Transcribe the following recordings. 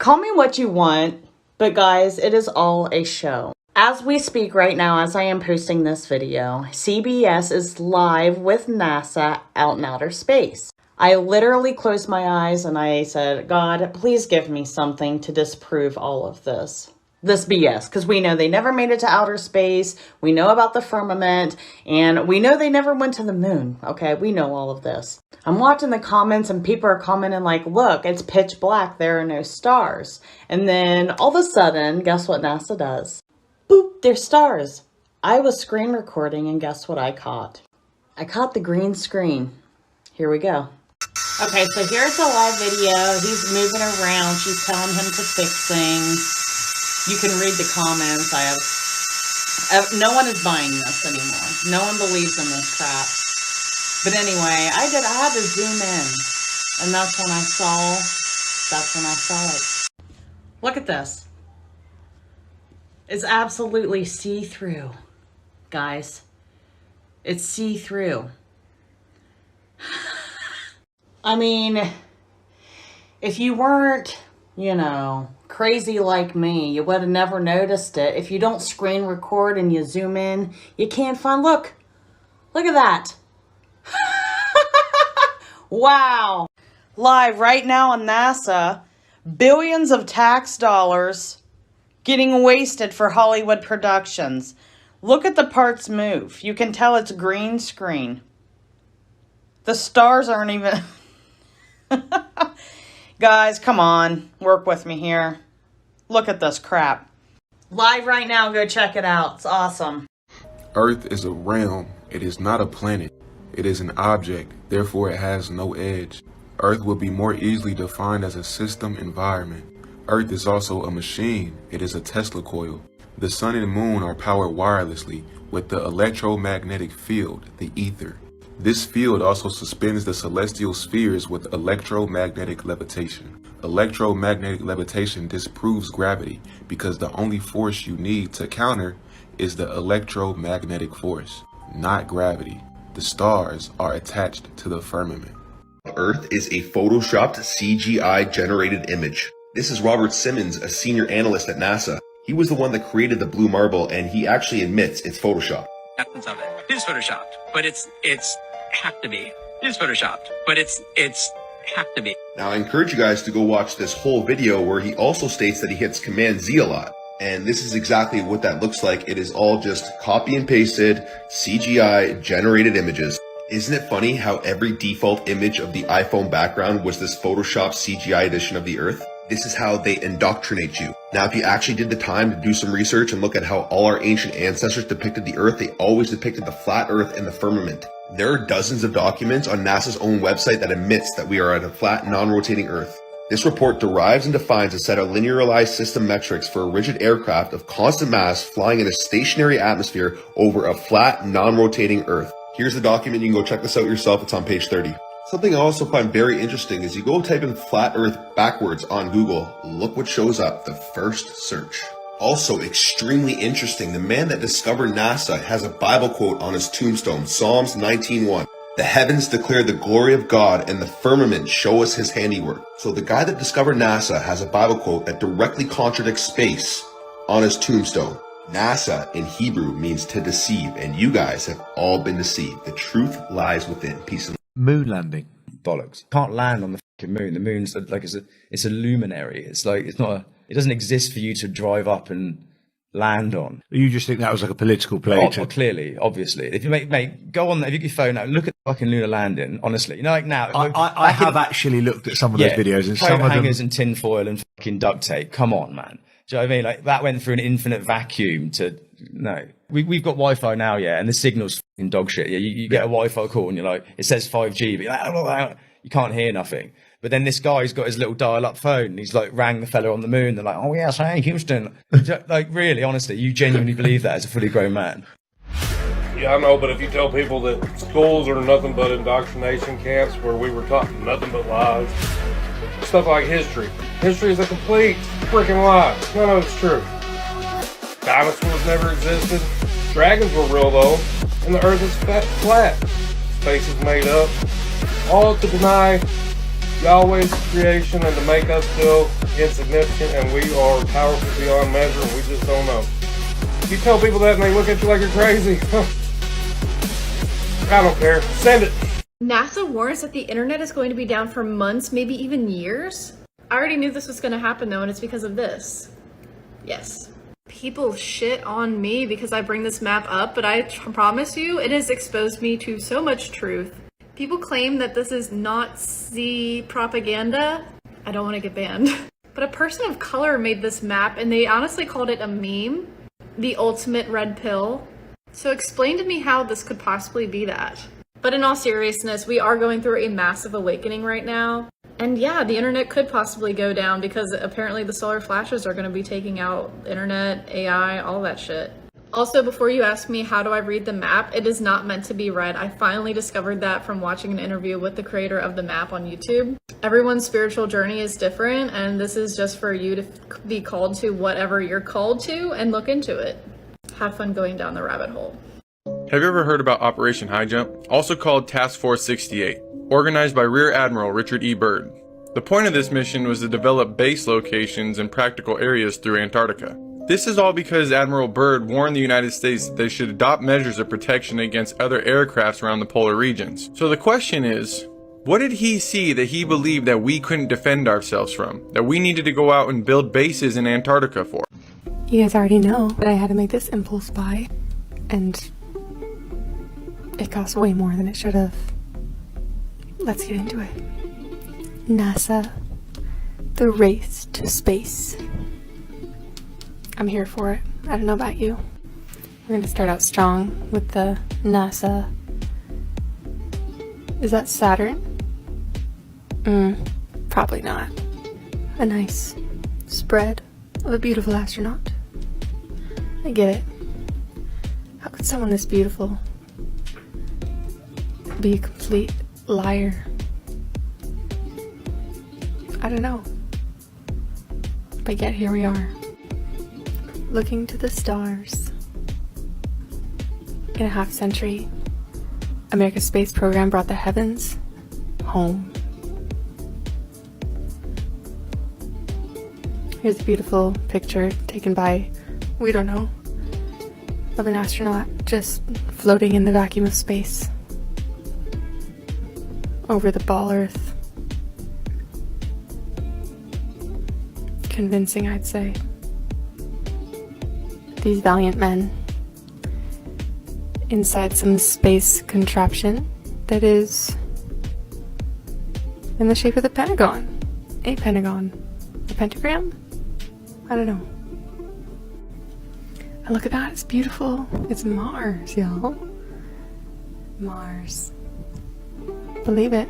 Call me what you want, but guys, it is all a show. As we speak right now, as I am posting this video, CBS is live with NASA out in outer space. I literally closed my eyes and I said, God, please give me something to disprove all of this BS, because we know they never made it to outer space. We know about the firmament, and we know they never went to the moon. Okay, we know all of this. I'm watching the comments and people are commenting like, look, it's pitch black. There are no stars. And then all of a sudden, guess what NASA does? Boop, there's stars. I was screen recording and guess what I caught? I caught the green screen. Here we go. Okay, so here's a live video. He's moving around. She's telling him to fix things. You can read the comments. No one is buying this anymore. No one believes in this crap. But anyway, I had to zoom in. And that's when I saw it. Look at this. It's absolutely see-through, guys. It's see-through. I mean, if you weren't, crazy like me, you would have never noticed it. If you don't screen record and you zoom in, you can't find, look at that. Wow. Live right now on NASA, billions of tax dollars getting wasted for Hollywood productions. Look at the parts move. You can tell it's green screen. The stars aren't even... Guys, come on. Work with me here. Look at this crap. Live right now. Go check it out. It's awesome. Earth is a realm. It is not a planet. It is an object. Therefore, it has no edge. Earth will be more easily defined as a system environment. Earth is also a machine. It is a Tesla coil. The sun and moon are powered wirelessly with the electromagnetic field, the ether. This field also suspends the celestial spheres with electromagnetic levitation. Electromagnetic levitation disproves gravity because the only force you need to counter is the electromagnetic force, not gravity. The stars are attached to the firmament. Earth is a photoshopped CGI generated image. This is Robert Simmons, a senior analyst at NASA. He was the one that created the blue marble, and he actually admits it's photoshopped. Essence of it is photoshopped, but it's have to be. It is photoshopped, but it's have to be. Now I encourage you guys to go watch this whole video where he also states that he hits Command Z a lot. And this is exactly what that looks like. It is all just copy and pasted CGI generated images. Isn't it funny how every default image of the iPhone background was this Photoshop CGI edition of the Earth? This is how they indoctrinate you. Now, if you actually did the time to do some research and look at how all our ancient ancestors depicted the Earth, they always depicted the flat Earth and the firmament. There are dozens of documents on NASA's own website that admits that we are at a flat, non-rotating Earth. This report derives and defines a set of linearized system metrics for a rigid aircraft of constant mass flying in a stationary atmosphere over a flat, non-rotating Earth. Here's the document. You can go check this out yourself. It's on page 30. Something I also find very interesting is you go type in flat Earth backwards on Google. Look what shows up, the first search. Also extremely interesting, the man that discovered NASA has a Bible quote on his tombstone, Psalms 19:1. The heavens declare the glory of God and the firmament show us his handiwork. So the guy that discovered NASA has a Bible quote that directly contradicts space on his tombstone. NASA in Hebrew means to deceive, and you guys have all been deceived. The truth lies within. Peace and moon landing. Bollocks. Can't land on the fucking moon. The moon's like it's a luminary. It's like it doesn't exist for you to drive up and land on. You just think that was like a political play? Well, clearly, obviously. If you mate, go on there, if you get your phone out, look at the fucking lunar landing, honestly. Like now. I have actually looked at some of those videos, and some of them... hangers and tinfoil and fucking duct tape. Come on, man. Do you know what I mean? Like, that went through an infinite vacuum to... No. We've got Wi-Fi now, yeah, and the signal's fucking dog shit. Yeah, you get a Wi-Fi call and you're like, it says 5G, but you're like, you can't hear nothing. But then this guy's got his little dial-up phone and he's like rang the fella on the moon. They're like, oh yes, hey, Houston. Like, really, honestly, you genuinely believe that as a fully grown man? Yeah, I know, but if you tell people that schools are nothing but indoctrination camps where we were taught nothing but lies, stuff like history. History is a complete freaking lie. None of it's true. Dinosaurs never existed. Dragons were real though, and the earth is flat. Space is made up. All to deny Yahweh's creation and to make us feel insignificant and we are powerful beyond measure and we just don't know. You tell people that and they look at you like you're crazy. I don't care. Send it. NASA warns that the internet is going to be down for months, maybe even years. I already knew this was going to happen though, and it's because of this. Yes. People shit on me because I bring this map up, but I promise you, it has exposed me to so much truth. People claim that this is Nazi propaganda. I don't want to get banned. But a person of color made this map and they honestly called it a meme. The ultimate red pill. So explain to me how this could possibly be that. But in all seriousness, we are going through a massive awakening right now. And yeah, the internet could possibly go down because apparently the solar flashes are going to be taking out internet, AI, all that shit. Also, before you ask me how do I read the map, it is not meant to be read. I finally discovered that from watching an interview with the creator of the map on YouTube. Everyone's spiritual journey is different, and this is just for you to be called to whatever you're called to and look into it. Have fun going down the rabbit hole. Have you ever heard about Operation High Jump, also called Task Force 68, organized by Rear Admiral Richard E. Byrd? The point of this mission was to develop base locations in practical areas through Antarctica. This is all because Admiral Byrd warned the United States that they should adopt measures of protection against other aircrafts around the polar regions. So the question is, what did he see that he believed that we couldn't defend ourselves from, that we needed to go out and build bases in Antarctica for? You guys already know that I had to make this impulse buy, and it cost way more than it should have. Let's get into it. NASA, the race to space. I'm here for it. I don't know about you. We're gonna start out strong with the NASA. Is that Saturn? Probably not. A nice spread of a beautiful astronaut. I get it. How could someone this beautiful be a complete liar? I don't know. But yet here we are, looking to the stars. In a half century, America's space program brought the heavens home. Here's a beautiful picture taken by, we don't know, of an astronaut just floating in the vacuum of space over the ball Earth. Convincing, I'd say. These valiant men inside some space contraption that is in the shape of the Pentagon. A pentagon. A pentagram? I don't know. And look at that, it's beautiful. It's Mars, y'all. Mars. Believe it.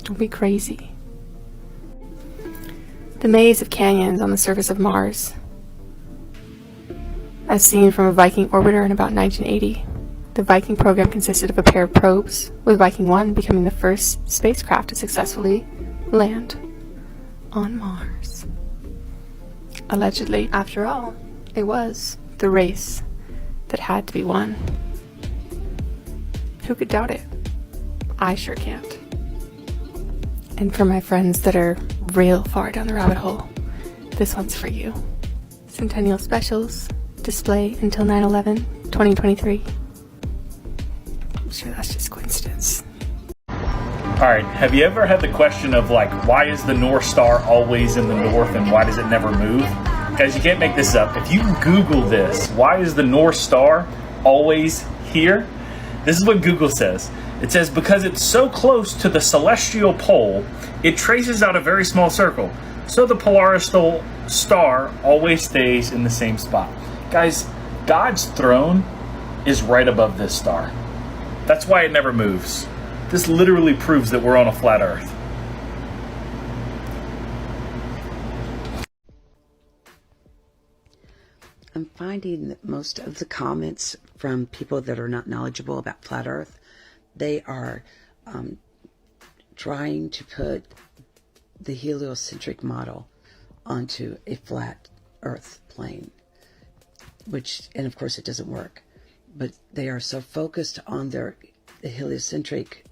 Don't be crazy. The maze of canyons on the surface of Mars, as seen from a Viking orbiter in about 1980. The Viking program consisted of a pair of probes, with Viking 1 becoming the first spacecraft to successfully land on Mars. Allegedly, after all, it was the race that had to be won. Who could doubt it? I sure can't. And for my friends that are real far down the rabbit hole, this one's for you. Centennial Specials, display until 9/11, 2023. I'm sure that's just coincidence. Alright, have you ever had the question of like, why is the North Star always in the north and why does it never move? Guys, you can't make this up. If you Google this, why is the North Star always here? This is what Google says. It says because it's so close to the celestial pole, it traces out a very small circle. So the Polaris star always stays in the same spot. Guys, God's throne is right above this star. That's why it never moves. This literally proves that we're on a flat earth. I'm finding that most of the comments from people that are not knowledgeable about flat earth, they are trying to put the heliocentric model onto a flat earth plane, and of course it doesn't work, but they are so focused on the heliocentric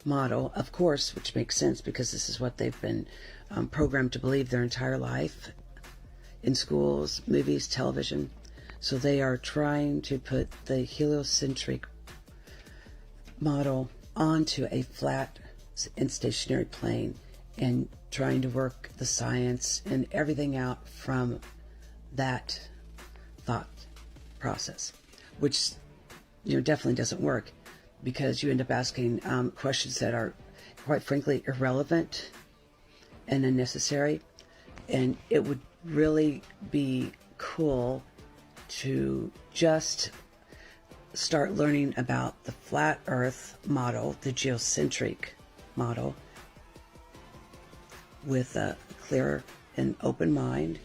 model, of course, which makes sense because this is what they've been programmed to believe their entire life in schools, movies, television. So they are trying to put the heliocentric model onto a flat and stationary plane and trying to work the science and everything out from that thought process, which definitely doesn't work, because you end up asking questions that are quite frankly irrelevant and unnecessary. And it would really be cool to just start learning about the flat earth model, the geocentric model, with a clear and open mind,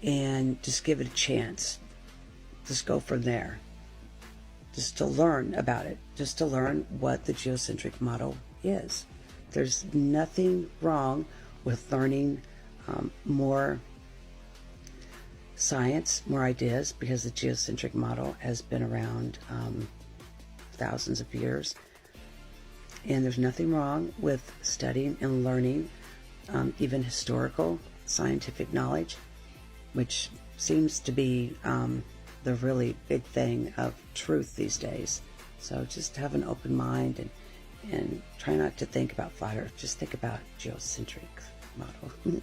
and just give it a chance. Just go from there. Just to learn about it. Just to learn what the geocentric model is. There's nothing wrong with learning more science, more ideas, because the geocentric model has been around thousands of years. And there's nothing wrong with studying and learning even historical scientific knowledge, which seems to be the really big thing of truth these days. So just have an open mind and try not to think about flat earth. Just think about geocentric model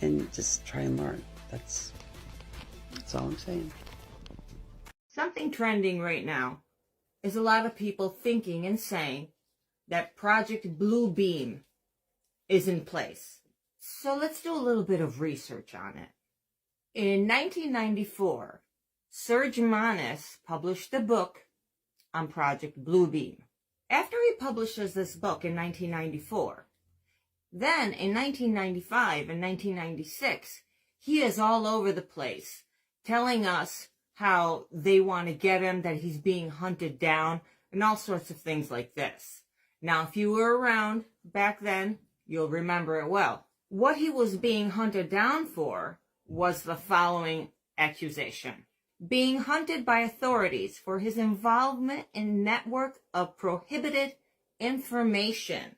and just try and learn. That's all I'm saying. Something trending right now is a lot of people thinking and saying that Project Blue Beam is in place. So let's do a little bit of research on it. In 1994, Serge Manis published a book on Project Blue Beam. After he publishes this book in 1994, then in 1995 and 1996, he is all over the place telling us how they want to get him, that he's being hunted down, and all sorts of things like this. Now, if you were around back then, you'll remember it well. What he was being hunted down for was the following accusation: being hunted by authorities for his involvement in a network of prohibited information.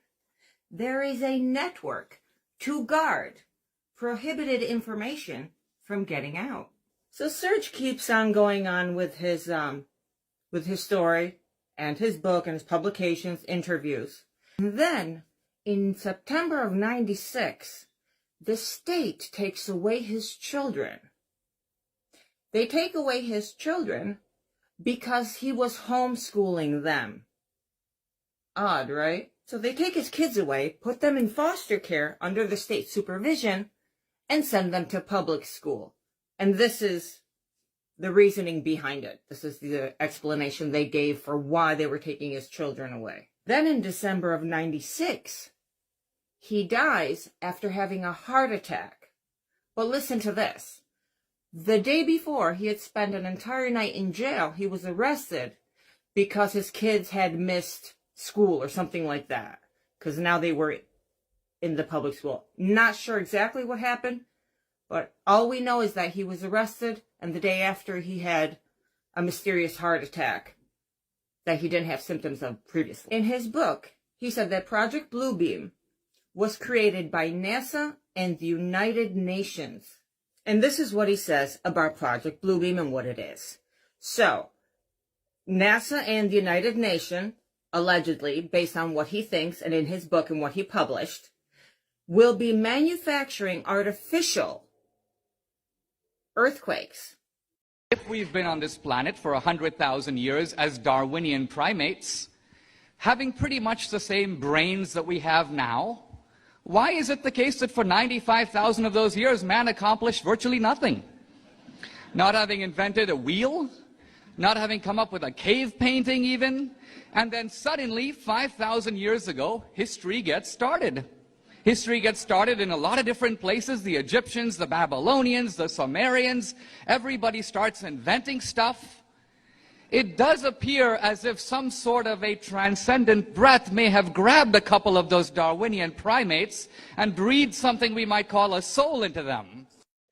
There is a network to guard prohibited information from getting out. So Serge keeps on going on with his story and his book and his publications, interviews. And then in September of '96, the state takes away his children. They take away his children because he was homeschooling them. Odd, right? So they take his kids away, put them in foster care under the state supervision, and send them to public school. And this is the reasoning behind it. This is the explanation they gave for why they were taking his children away. Then in December of '96, he dies after having a heart attack. But listen to this. The day before, he had spent an entire night in jail. He was arrested because his kids had missed school or something like that, because now they were in the public school. Not sure exactly what happened, but all we know is that he was arrested, and the day after he had a mysterious heart attack that he didn't have symptoms of previously. In his book, he said that Project Blue Beam was created by NASA and the United Nations. And this is what he says about Project Blue Beam and what it is. So, NASA and the United Nations, allegedly, based on what he thinks and in his book and what he published, will be manufacturing artificial earthquakes. If we've been on this planet for 100,000 years as Darwinian primates, having pretty much the same brains that we have now, why is it the case that for 95,000 of those years, man accomplished virtually nothing? Not having invented a wheel, not having come up with a cave painting even, and then suddenly, 5,000 years ago, history gets started. History gets started in a lot of different places. The Egyptians, the Babylonians, the Sumerians, everybody starts inventing stuff. It does appear as if some sort of a transcendent breath may have grabbed a couple of those Darwinian primates and breathed something we might call a soul into them.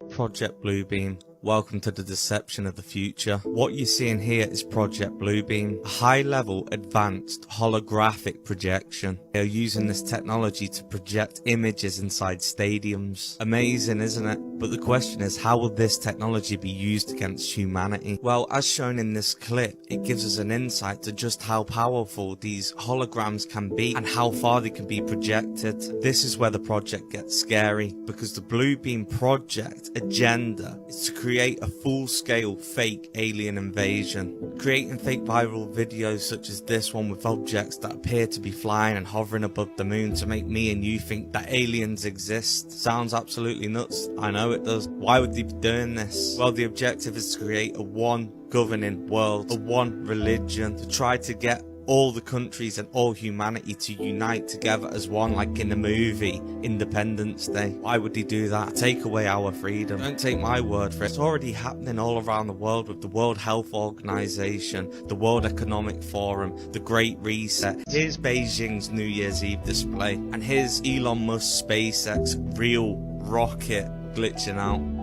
Project Blue Beam welcome to the deception of the future. What you're seeing here is Project Bluebeam, a high-level advanced holographic projection. They're using this technology to project images inside stadiums. Amazing, isn't it? But the question is, how will this technology be used against humanity? Well, as shown in this clip, it gives us an insight to just how powerful these holograms can be and how far they can be projected. This is where the project gets scary, because the Bluebeam project agenda is to create a full-scale fake alien invasion, creating fake viral videos such as this one with objects that appear to be flying and hovering above the moon to make me and you think that aliens exist. Sounds absolutely nuts. I know it does. Why would they be doing this? Well, the objective is to create a one governing world, a one religion, to try to get all the countries and all humanity to unite together as one, like in the movie Independence Day. Why would he do that? Take away our freedom. Don't take my word for it. It's already happening all around the world with the World Health Organization, the World Economic Forum, the Great Reset. Here's Beijing's New Year's Eve display, and here's Elon Musk's SpaceX real rocket glitching out.